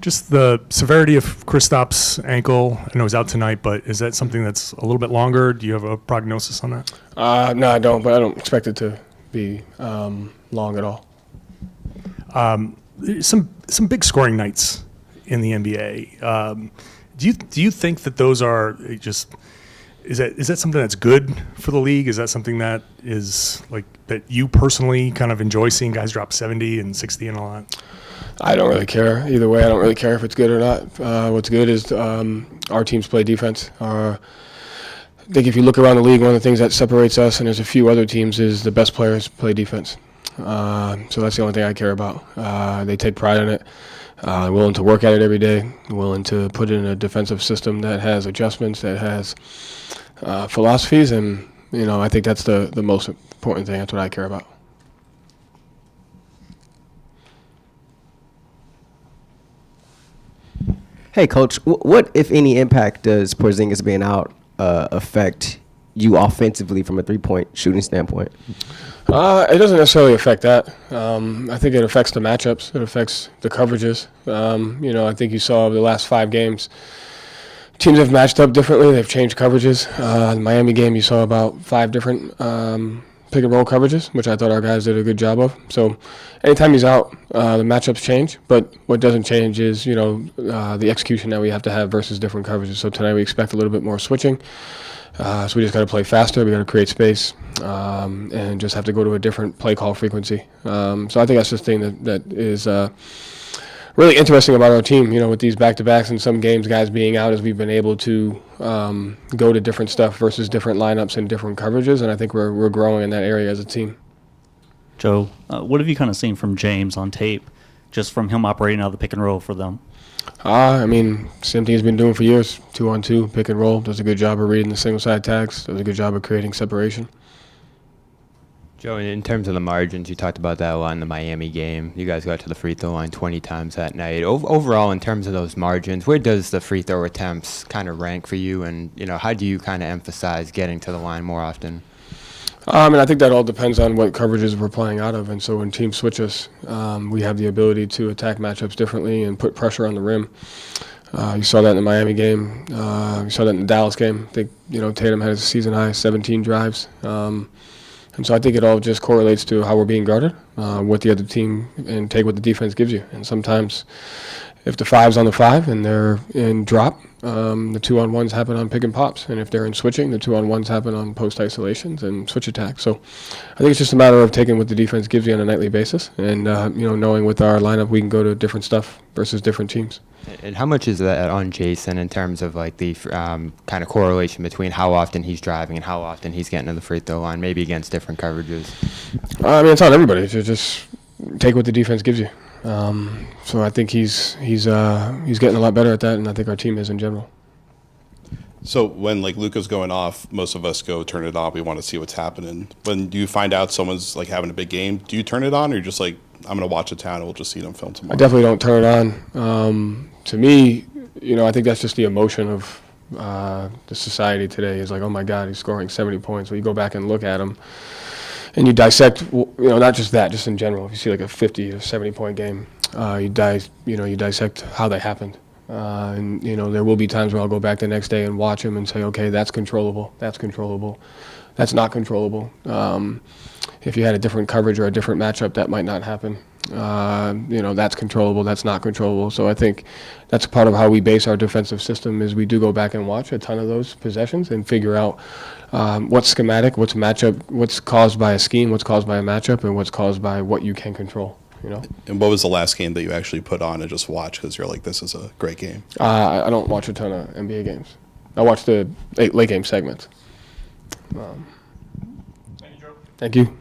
just the severity of Kristaps' ankle? I know he's out tonight, but is that something that's a little bit longer? Do you have a prognosis on that? No, I don't, but I don't expect it to be long at all. Some big scoring nights in the NBA. Do you think that those are just is that something that's good for the league? Is that something that is like that you personally kind of enjoy seeing guys drop 70 and 60 and all that? I don't really care either way. I don't really care if it's good or not. What's good is our teams play defense. I think if you look around the league, one of the things that separates us and there's a few other teams is the best players play defense. So that's the only thing I care about. They take pride in it. Willing to work at it every day, willing to put in a defensive system that has adjustments, that has philosophies, and I think that's the most important thing. That's what I care about. Hey, Coach, what, if any, impact does Porzingis being out affect you offensively from a three-point shooting standpoint? It doesn't necessarily affect that. I think it affects the matchups. It affects the coverages. I think you saw over the last 5 games, teams have matched up differently. They've changed coverages. The Miami game, you saw about 5 different pick and roll coverages, which I thought our guys did a good job of. So anytime he's out, the matchups change. But what doesn't change is, the execution that we have to have versus different coverages. So tonight we expect a little bit more switching. So we just got to play faster. We got to create space, and just have to go to a different play call frequency. So I think that's the thing that is really interesting about our team. With these back-to-backs and some games, guys being out, as we've been able to go to different stuff versus different lineups and different coverages. And I think we're growing in that area as a team. Joe, what have you kind of seen from James on tape, just from him operating out of the pick and roll for them? Same thing he's been doing for years. 2-on-2, pick and roll. Does a good job of reading the single side tags. Does a good job of creating separation. Joe, in terms of the margins, you talked about that a lot in the Miami game. You guys got to the free throw line 20 times that night. Overall, in terms of those margins, where does the free throw attempts kind of rank for you? And, how do you kind of emphasize getting to the line more often? I think that all depends on what coverages we're playing out of. And so when teams switch us, we have the ability to attack matchups differently and put pressure on the rim. You saw that in the Miami game. You saw that in the Dallas game. I think, Tatum had a season high 17 drives. And so I think it all just correlates to how we're being guarded, what the other team, and take what the defense gives you. And sometimes if the 5's on the 5 and they're in drop, the 2-on-1s happen on pick and pops. And if they're in switching, the 2-on-1s happen on post isolations and switch attack. So I think it's just a matter of taking what the defense gives you on a nightly basis and, knowing with our lineup we can go to different stuff versus different teams. And how much is that on Jason in terms of like the kind of correlation between how often he's driving and how often he's getting to the free throw line, maybe against different coverages? It's on everybody to just take what the defense gives you. So I think he's getting a lot better at that, and I think our team is in general. So when Luka's going off, most of us go turn it on. We want to see what's happening. When you find out someone's having a big game, do you turn it on, or you're just I'm going to watch a town and we'll just see them film tomorrow? I definitely don't turn it on. To me, I think that's just the emotion of the society today. Is like, oh my God, he's scoring 70 points. Well, you go back and look at him, and you dissect. Not just that, just in general. If you see a 50 or 70 point game, you dissect how they happened. And there will be times where I'll go back the next day and watch him and say, okay, that's controllable. That's controllable. That's not controllable. If you had a different coverage or a different matchup, that might not happen. That's controllable, that's not controllable. So I think that's part of how we base our defensive system is we do go back and watch a ton of those possessions and figure out what's schematic, what's matchup, what's caused by a scheme, what's caused by a matchup, and what's caused by what you can control. And what was the last game that you actually put on and just watch because you're like, this is a great game? I don't watch a ton of NBA games. I watch the late game segments. Thank you, Joe. Thank you.